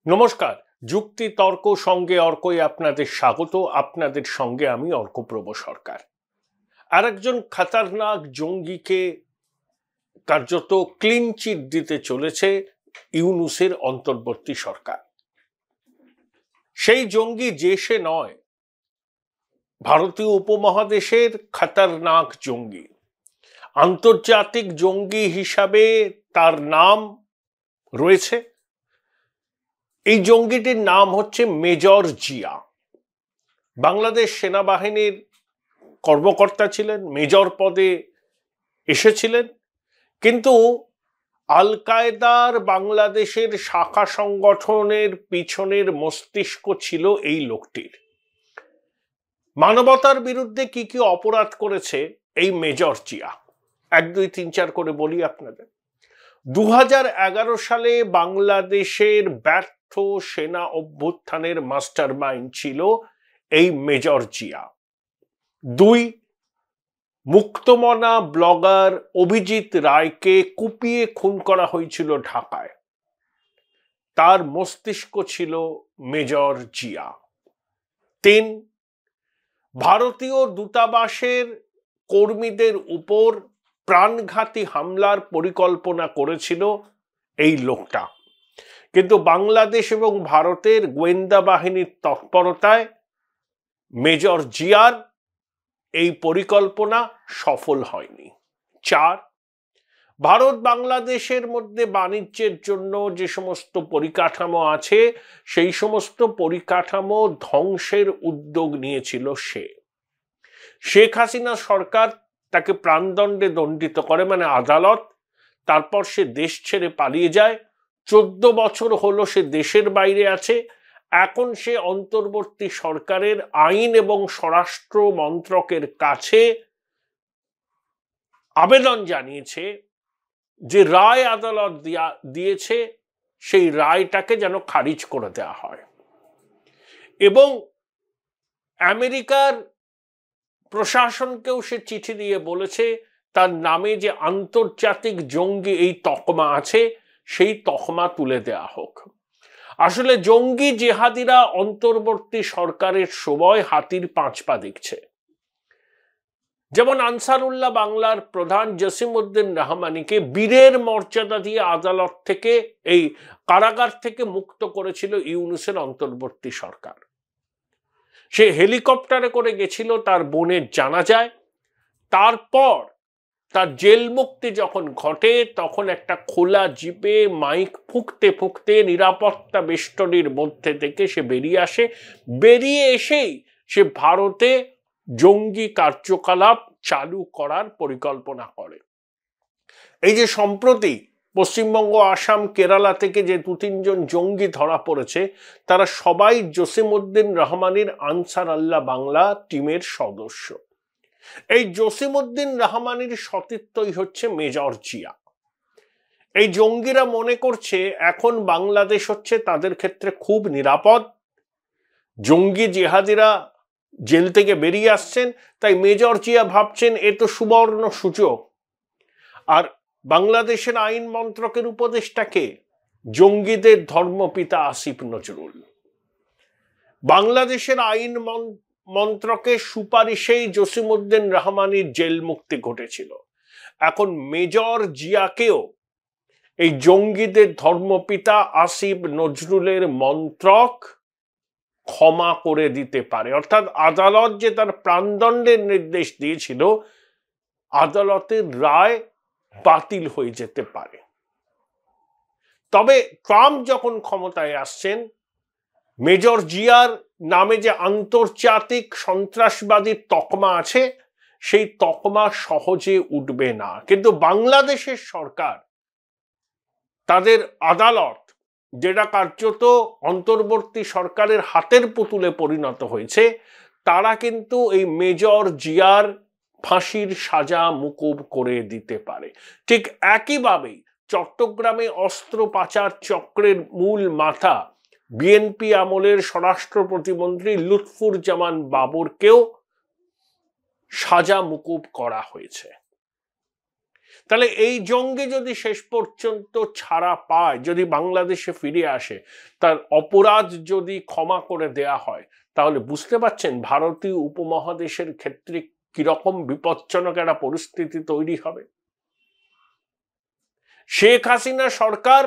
নমস্কার। যুক্তি তর্ক সঙ্গে অর্কই আপনাদের স্বাগত। আপনাদের সঙ্গে আমি অর্কপ্রভ সরকার। আরেকজন খতরনাক জঙ্গিকে কার্যত ক্লিন চিট দিতে চলেছে ইউনূসের অন্তর্বর্তী সরকার। সেই জঙ্গি যে সে নয়, ভারতীয় উপমহাদেশের খতরনাক জঙ্গি, আন্তর্জাতিক জঙ্গি হিসাবে তার নাম রয়েছে। এই জঙ্গিটির নাম হচ্ছে মেজর জিয়া। বাংলাদেশ সেনাবাহিনীর কর্মকর্তা ছিলেন, মেজর পদে এসেছিলেন, কিন্তু আল কায়দার বাংলাদেশের শাখা সংগঠনের পিছনের মস্তিষ্ক ছিল এই লোকটির। মানবতার বিরুদ্ধে কি কি অপরাধ করেছে এই মেজর জিয়া, 1, 2, 3, 4 করে বলি আপনাদের। 2011 সালে বাংলাদেশের ব্যর্থ সেনা অভ্যুত্থানের মাস্টার মাইন্ড ছিল এই মেজর জিয়া। 2, মুক্তমনা ব্লগার অভিজিৎ রায়কে কুপিয়ে খুন করা হয়েছিল ঢাকায়, তার মস্তিষ্ক ছিল মেজর জিয়া। 3, ভারতীয় দূতাবাসের কর্মীদের উপর প্রাণঘাতী হামলার পরিকল্পনা করেছিল এই লোকটা, কিন্তু বাংলাদেশ এবং ভারতের গোয়েন্দা বাহিনীর তৎপরতায় মেজর জিয়ার এই পরিকল্পনা সফল হয়নি। 4, ভারত বাংলাদেশের মধ্যে বাণিজ্যের জন্য যে সমস্ত পরিকাঠামো আছে সেই সমস্ত পরিকাঠামো ধ্বংসের উদ্যোগ নিয়েছিল সে। শেখ হাসিনা সরকার তাকে প্রাণদণ্ডে দণ্ডিত করে, মানে আদালত। তারপর সে দেশ ছেড়ে পালিয়ে যায়। 14 বছর হলো সে দেশের বাইরে আছে। এখন সে অন্তর্বর্তী সরকারের আইন এবং স্বরাষ্ট্র মন্ত্রকের কাছে আবেদন জানিয়েছে যে রায় আদালত দিয়েছে সেই রায়টাকে যেন খারিজ করে দেওয়া হয়, এবং আমেরিকার প্রশাসনকেও সে চিঠি দিয়ে বলেছে তার নামে যে আন্তর্জাতিক জঙ্গি এই তকমা আছে সেই তকমা তুলে দেওয়া হোক। আসলে জঙ্গি জেহাদিরা অন্তর্বর্তী সরকারের সময় হাতির 5 পা দেখছে। যেমন আনসারুল্লাহ বাংলার প্রধান জসিমউদ্দিন রহমানিকে বীরের মর্যাদা দিয়ে আদালত থেকে, এই কারাগার থেকে মুক্ত করেছিল ইউনূসের অন্তর্বর্তী সরকার। সে হেলিকপ্টারে করে গেছিল তার বোনের জানাজায়। তারপর তার জেল মুক্তি যখন ঘটে তখন একটা খোলা জিপে মাইক ফুঁকতে ফুঁকতে নিরাপত্তা বেষ্টনীর মধ্যে থেকে সে বেরিয়ে আসে। বেরিয়ে এসেই সে ভারতে জঙ্গি কার্যকলাপ চালু করার পরিকল্পনা করে। এই যে সম্প্রতি পশ্চিমবঙ্গ, আসাম, কেরালা থেকে যে 2-3 জন জঙ্গি ধরা পড়েছে, তারা সবাই জসিমউদ্দিন রহমানের আনসার আল্লাহ বাংলা টিমের সদস্য। এই জসিমউদ্দিন রহমানের সতীর্থই হচ্ছে মেজর জিয়া। এই জঙ্গিরা মনে করছে এখন বাংলাদেশ হচ্ছে তাদের ক্ষেত্রে খুব নিরাপদ। জঙ্গি জেহাদিরা জেল থেকে বেরিয়ে আসছেন, তাই মেজর জিয়া ভাবছেন এ তো সুবর্ণ সুযোগ। আর বাংলাদেশের আইন মন্ত্রকের উপদেষ্টাকে জঙ্গিদের ধর্মপিতা আসিফ নজরুল। বাংলাদেশের আইন মন্ত্রকের সুপারিশেই জসিমউদ্দিন রহমানের জেল মুক্তি ঘটেছিল। এখন মেজর জিয়াকেও এই জঙ্গিদের ধর্মপিতা আসিফ নজরুলের মন্ত্রক ক্ষমা করে দিতে পারে, অর্থাৎ আদালত যে তার প্রাণদণ্ডের নির্দেশ দিয়েছিল আদালতের রায় বাতিল হয়ে যেতে পারে। তবে ট্রাম্প যখন ক্ষমতায় আসছেন, মেজর জিয়ার নামে যে আন্তর্জাতিক সন্ত্রাসবাদীর তকমা আছে সেই তকমা সহজে উঠবে না। কিন্তু বাংলাদেশের সরকার, তাদের আদালত, যেটা কার্যত অন্তর্বর্তী সরকারের হাতের পুতুলে পরিণত হয়েছে, তারা কিন্তু এই মেজর জিয়ার ফাঁসির সাজা মুকুব করে দিতে পারে। ঠিক একইভাবেই চট্টগ্রামে অস্ত্র পাচার চক্রের মূল মাথা বিএনপি আমলের স্বরাষ্ট্র প্রতিমন্ত্রী লুৎফুর জামান বাবরকেও সাজা মুকুব করা হয়েছে। তাহলে এই জঙ্গি যদি শেষ পর্যন্ত ছাড়া পায়, যদি বাংলাদেশে ফিরে আসে, তার অপরাধ যদি ক্ষমা করে দেয়া হয়, তাহলে বুঝতে পারছেন ভারতীয় উপমহাদেশের ক্ষেত্রে কিরকম বিপজ্জনক একটা পরিস্থিতি তৈরি হবে। শেখ হাসিনা সরকার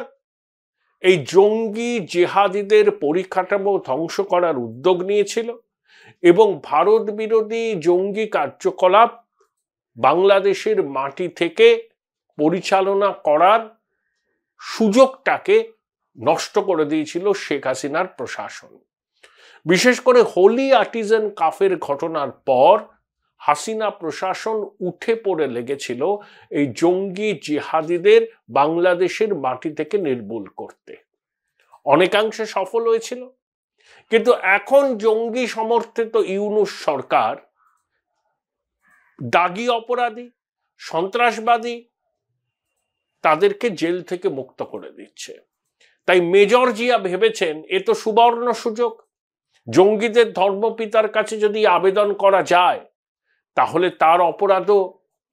এই জঙ্গি জেহাদিদের পরিকাঠামো ধ্বংস করার উদ্যোগ নিয়েছিল এবং ভারত বিরোধী জঙ্গি কার্যকলাপ বাংলাদেশের মাটি থেকে পরিচালনা করার সুযোগটাকে নষ্ট করে দিয়েছিল শেখ হাসিনার প্রশাসন। বিশেষ করে হোলি আর্টিজান কাফের ঘটনার পর হাসিনা প্রশাসন উঠে পড়ে লেগেছিল এই জঙ্গি জিহাদিদের বাংলাদেশের মাটি থেকে নির্মূল করতে। অনেকাংশে সফল হয়েছিল, কিন্তু এখন জঙ্গি সমর্থিত ইউনূস সরকার দাগী অপরাধী, সন্ত্রাসবাদী তাদেরকে জেল থেকে মুক্ত করে দিচ্ছে। তাই মেজর জিয়া ভেবেছেন এ তো সুবর্ণ সুযোগ, জঙ্গিদের ধর্মপিতার কাছে যদি আবেদন করা যায় তাহলে তার অপরাধও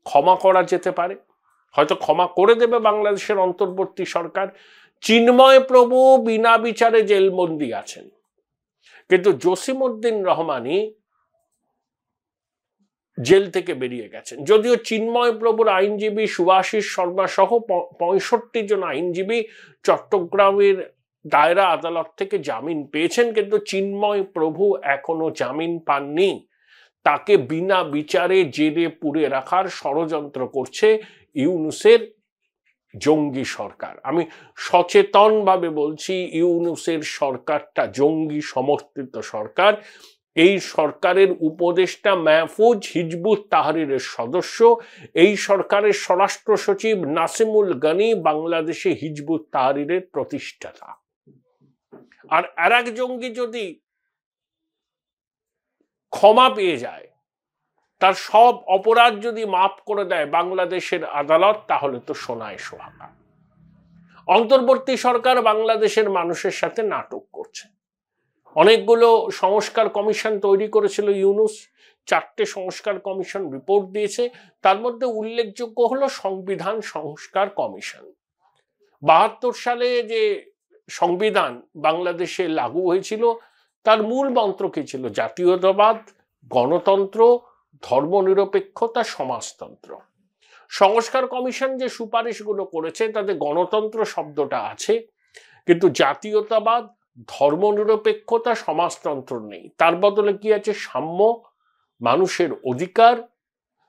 ক্ষমা করা যেতে পারে, হয়তো ক্ষমা করে দেবে বাংলাদেশের অন্তর্বর্তী সরকার। চিন্ময় প্রভু বিনা বিচারে জেলবন্দি আছেন, কিন্তু জসিমউদ্দিন রহমানি জেল থেকে বেরিয়ে গেছেন। যদিও চিন্ময় প্রভুর আইনজীবী সুভাষিস শর্মা সহ 65 জন আইনজীবী চট্টগ্রামের দায়রা আদালত থেকে জামিন পেয়েছেন, কিন্তু চিন্ময় প্রভু এখনো জামিন পাননি। তাকে বিনা বিচারে জেলে পুরে রাখার ষড়যন্ত্র করছে ইউনূসের জঙ্গি সরকার। আমি সচেতনভাবে বলছি, ইউনূসের সরকারটা জঙ্গি সমর্থিত সরকার। এই সরকারের উপদেষ্টা মাহফুজ হিজবুত তাহরিরের সদস্য, এই সরকারের স্বরাষ্ট্র সচিব নাসিমুল গনি বাংলাদেশে হিজবুত তাহরিরের প্রতিষ্ঠাতা। আর আরেক জঙ্গি যদি ক্ষমা পেয়ে যায়, তার সব অপরাধ যদি মাফ করে দেয় বাংলাদেশের আদালত, তাহলে তো সোনায় সোহাগা। অন্তর্বর্তী সরকার বাংলাদেশের মানুষের সাথে নাটক করছে। অনেকগুলো সংস্কার কমিশন তৈরি করেছিল ইউনূস, 4টে সংস্কার কমিশন রিপোর্ট দিয়েছে। তার মধ্যে উল্লেখযোগ্য হলো সংবিধান সংস্কার কমিশন। 72 সালে যে সংবিধান বাংলাদেশে লাগু হয়েছিল তার মূল মন্ত্র কি ছিল? জাতীয়তাবাদ, গণতন্ত্র, ধর্মনিরপেক্ষতা, সমাজতন্ত্র। সংস্কার কমিশন যে সুপারিশগুলো করেছে তাতে গণতন্ত্র শব্দটা আছে, কিন্তু জাতীয়তাবাদ, ধর্মনিরপেক্ষতা, সমাজতন্ত্র নেই। তার বদলে কি আছে? সাম্য, মানুষের অধিকার,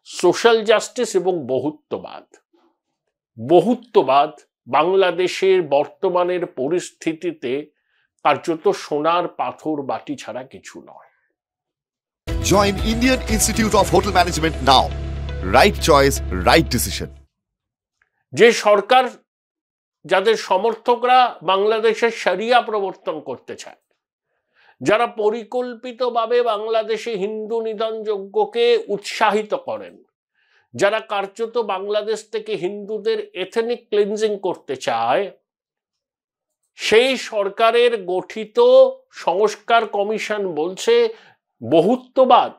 সোশ্যাল জাস্টিস এবং বহুত্ববাদ। বহুত্ববাদ বাংলাদেশের বর্তমানের পরিস্থিতিতে কার্যত সোনার পাথর বাটি ছাড়া কিছু নয়। Join Indian Institute of Hotel Management now. Right choice, right decision. যে সরকার, যাদের সমর্থকরা বাংলাদেশের শরিয়া প্রবর্তন করতে চায়, যারা পরিকল্পিতভাবে বাংলাদেশে হিন্দু নিধন যজ্ঞকে উৎসাহিত করেন, যারা কার্যত বাংলাদেশ থেকে হিন্দুদের এথনিক ক্লিনজিং করতে চায়, সেই সরকারের গঠিত সংস্কার কমিশন বলছে বহুত্ববাদ।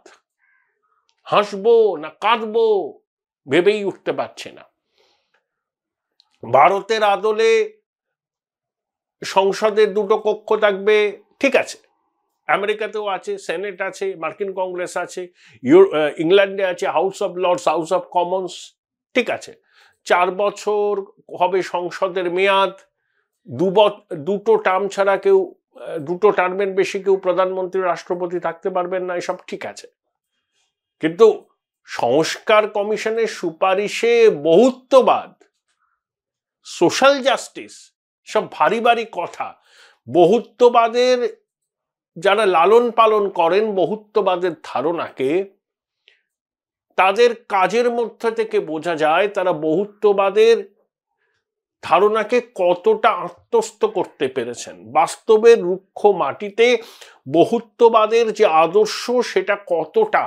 হাসবো না কাঁদবো ভেবেই উঠতে পারছে না। ভারতের আদলে সংসদের 2টো কক্ষ থাকবে, ঠিক আছে, আমেরিকাতেও আছে, সেনেট আছে, মার্কিন কংগ্রেস আছে, ইংল্যান্ডে আছে House of Lords, House of Commons, ঠিক আছে। 4 বছর হবে সংসদের মেয়াদ, 2টো টার্ম ছাড়া কেউ, 2টো টার্মের বেশি কেউ প্রধানমন্ত্রী রাষ্ট্রপতি থাকতে পারবেন না, এসব ঠিক আছে। কিন্তু সংস্কার কমিশনের সুপারিশে বহুত্ববাদ, সোশ্যাল জাস্টিস সব ভারী ভারী কথা। বহুত্ববাদের যারা লালন পালন করেন বহুত্ববাদের ধারণাকে, তাদের কাজের মধ্যে থেকে বোঝা যায় তারা বহুত্ববাদের ধারণাকে কতটা আত্মস্থ করতে পেরেছেন। বাস্তবের রুক্ষ মাটিতে বহুত্ববাদের যে আদর্শ সেটা কতটা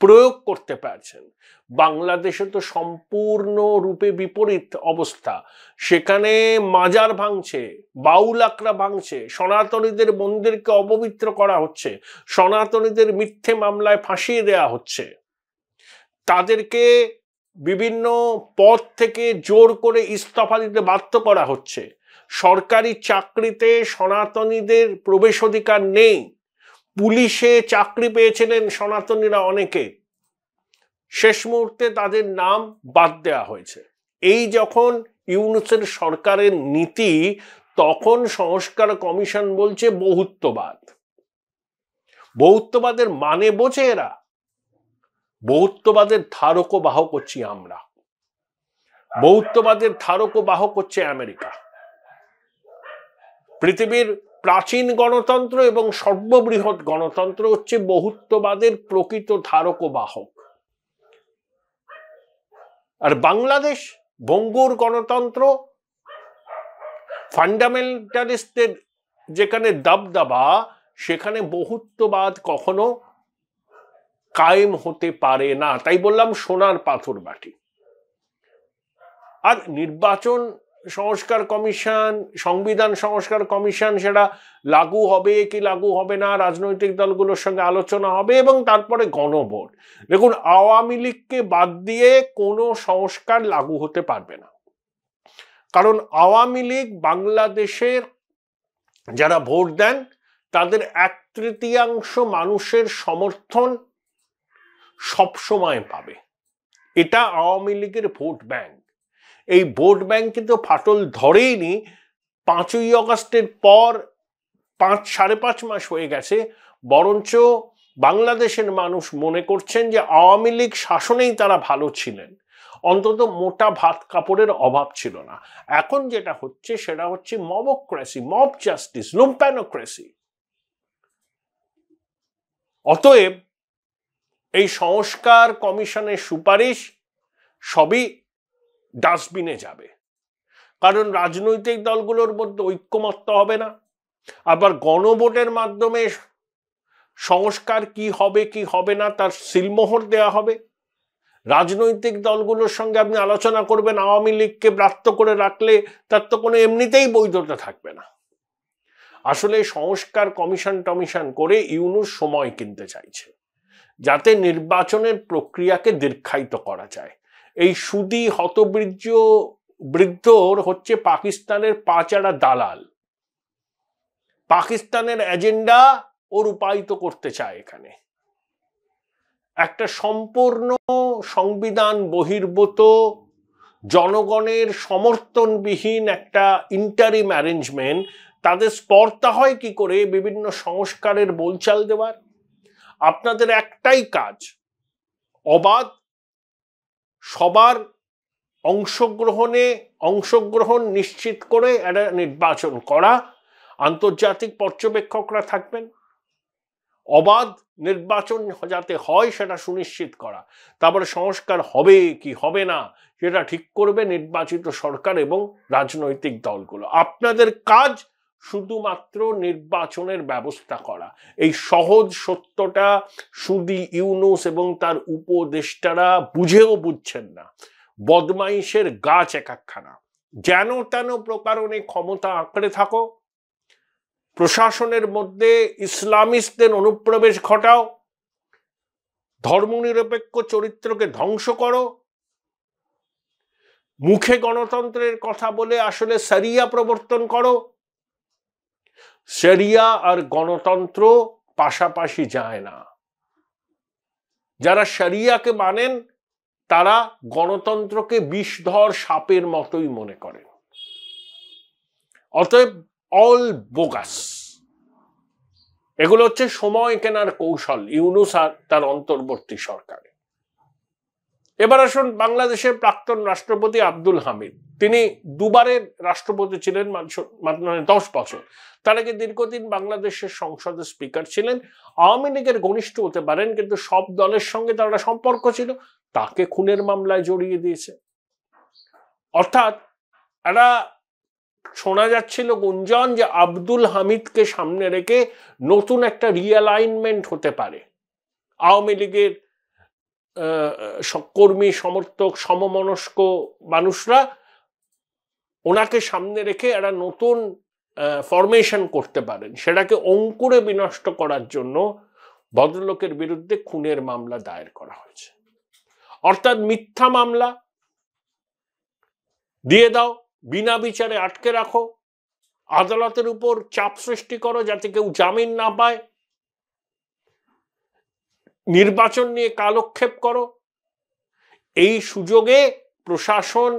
প্রয়োগ করতে পারছেন। বাংলাদেশে তো সম্পূর্ণ রূপে বিপরীত অবস্থা। সেখানে মাজার ভাঙছে, বাউল আকড়া ভাঙছে, সনাতনীদের মন্দিরকে অপবিত্র করা হচ্ছে, সনাতনীদের মিথ্যে মামলায় ফাঁসিয়ে দেয়া হচ্ছে, তাদেরকে বিভিন্ন পদ থেকে জোর করে ইস্তফা দিতে বাধ্য করা হচ্ছে, সরকারি চাকরিতে সনাতনীদের প্রবেশ অধিকার নেই, পুলিশে চাকরি পেয়েছিলেন সনাতনীরা অনেকে, শেষ মুহূর্তে তাদের নাম বাদ দেওয়া হয়েছে। এই যখন ইউনূসের সরকারের নীতি, তখন সংস্কার কমিশন বলছে বহুত্ববাদ। বহুত্ববাদের মানে বোঝে এরা? বহুত্ববাদের ধারক ও বাহক হচ্ছি আমরা, বহুত্ববাদের ধারক ও বাহক হচ্ছে আমেরিকা। পৃথিবীর প্রাচীন গণতন্ত্র এবং সর্ববৃহৎ গণতন্ত্র হচ্ছে বহুত্ববাদের প্রকৃত ধারক ও বাহক। আর বাংলাদেশ ভঙ্গুর গণতন্ত্র, ফান্ডামেন্টালিস্টদের যেখানে দাবদাবা, সেখানে বহুত্ববাদ কখনো কায়েম হতে পারে না। তাই বললাম সোনার পাথর বাটি। আর নির্বাচন সংস্কার কমিশন, সংবিধান সংস্কার কমিশন, সেটা লাগু হবে কি লাগু হবে না, রাজনৈতিক দলগুলোর সঙ্গে আলোচনা হবে এবং তারপরে গণভোট। দেখুন, আওয়ামী লীগকে বাদ দিয়ে কোনো সংস্কার লাগু হতে পারবে না, কারণ আওয়ামী লীগ বাংলাদেশের যারা ভোট দেন তাদের 1/3 মানুষের সমর্থন সবসময় পাবে। এটা আওয়ামী লীগের ভোট ব্যাংক। এই ভোট ব্যাংক কিন্তু ফাটল ধরেইনি। 5ই আগস্টের পর 5-5.5 মাস হয়ে গেছে, বরঞ্চ বাংলাদেশের মানুষ মনে করছেন যে আওয়ামী লীগ শাসনেই তারা ভালো ছিলেন, অন্তত মোটা ভাত কাপড়ের অভাব ছিল না। এখন যেটা হচ্ছে সেটা হচ্ছে মবক্রেসি, মব জাস্টিস, লুম্প্যানোক্রেসি। অতএব এই সংস্কার কমিশনের সুপারিশ সবই ডাস্টবিনে যাবে, কারণ রাজনৈতিক দলগুলোর মধ্যে ঐক্যমত্য হবে না। আবার গণভোটের মাধ্যমে সংস্কার কি হবে কি হবে না তার সিলমোহর দেওয়া হবে। রাজনৈতিক দলগুলোর সঙ্গে আপনি আলোচনা করবেন, আওয়ামী লীগকে ব্রাত্য করে রাখলে তার তো কোনো এমনিতেই বৈধতা থাকবে না। আসলে সংস্কার কমিশন করে ইউনূস সময় কিনতে চাইছে, যাতে নির্বাচনের প্রক্রিয়াকে দীর্ঘায়িত করা যায়। এই সুদী বৃদ্ধর হচ্ছে পাকিস্তানের পাচারা দালাল, পাকিস্তানের এজেন্ডা ও রূপায়িত করতে চায় এখানে। একটা সম্পূর্ণ সংবিধান বহির্ভূত, জনগণের সমর্থনবিহীন একটা ইন্টারিম অ্যারেঞ্জমেন্ট, তাদের স্পর্ধা হয় কি করে বিভিন্ন সংস্কারের বোলচাল দেওয়ার? আপনাদের একটাই কাজ, অবাধ, সবার অংশগ্রহণ নিশ্চিত করে একটা নির্বাচন করা। আন্তর্জাতিক পর্যবেক্ষকরা থাকবেন, অবাধ নির্বাচন যাতে হয় সেটা সুনিশ্চিত করা। তারপরে সংস্কার হবে কি হবে না সেটা ঠিক করবে নির্বাচিত সরকার এবং রাজনৈতিক দলগুলো। আপনাদের কাজ শুধুমাত্র নির্বাচনের ব্যবস্থা করা। এই সহজ সত্যটা সুদী ইউনূস এবং তার উপদেষ্টারা বুঝেও বুঝছেন না। বদমাইশের গাছ একাখানা, যেন তেন প্রকারণে ক্ষমতা আঁকড়ে থাকো, প্রশাসনের মধ্যে ইসলামিস্টদের অনুপ্রবেশ ঘটাও, ধর্মনিরপেক্ষ চরিত্রকে ধ্বংস করো, মুখে গণতন্ত্রের কথা বলে আসলে শরিয়া প্রবর্তন করো। শরিয়া আর গণতন্ত্র পাশাপাশি যায় না। যারা শরিয়াকে মানেন তারা গণতন্ত্রকে বিষধর সাপের মতোই মনে করেন। অতএব অল বোগাস। এগুলো হচ্ছে সময় কেনার কৌশল ইউনূস আর তার অন্তর্বর্তী সরকারে। এবার আসুন বাংলাদেশের প্রাক্তন রাষ্ট্রপতি আব্দুল হামিদ। তিনি দুবারের রাষ্ট্রপতি ছিলেন, মানে 10 বছর। তার আগে দীর্ঘদিন বাংলাদেশের সংসদের স্পিকার ছিলেন। আওয়ামী লীগের ঘনিষ্ঠ হতে পারেন, কিন্তু সব দলের সঙ্গে তার একটা সম্পর্ক ছিল। তাকে খুনের মামলায় জড়িয়ে দিয়েছে। অর্থাৎ একটা শোনা যাচ্ছিল গুঞ্জন যে আব্দুল হামিদকে সামনে রেখে নতুন একটা রিঅ্যালাইনমেন্ট হতে পারে। আওয়ামী লীগের কর্মী সমর্থক সমমনস্ক মানুষরা ওনাকে সামনে রেখে একটা নতুন ফরমেশন করতে পারেন। সেটাকে অঙ্কুরে বিনষ্ট করার জন্য ভদ্রলোকের বিরুদ্ধে খুনের মামলা দায়ের করা হয়েছে। অর্থাৎ মিথ্যা মামলা দিয়ে দাও, বিনা বিচারে আটকে রাখো, আদালতের উপর চাপ সৃষ্টি করো যাতে কেউ জামিন না পায়, নির্বাচন নিয়ে কালক্ষেপ করো। এই সুযোগে প্রশাসন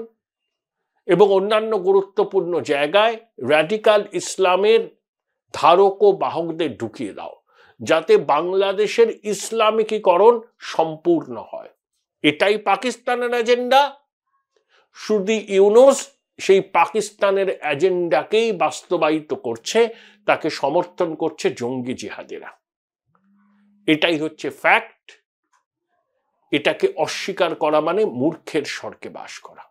এবং অন্যান্য গুরুত্বপূর্ণ জায়গায় র্যাডিক্যাল ইসলামের ধারক ও বাহকদের ঢুকিয়ে দাও, যাতে বাংলাদেশের ইসলামিকীকরণ সম্পূর্ণ হয়। এটাই পাকিস্তানের এজেন্ডা। শুধু ইউনূস সেই পাকিস্তানের এজেন্ডাকেই বাস্তবায়িত করছে, তাকে সমর্থন করছে জঙ্গি জিহাদিরা। এটাই হচ্ছে ফ্যাক্ট। এটাকে অস্বীকার করা মানে মূর্খের স্বর্গে বাস করা।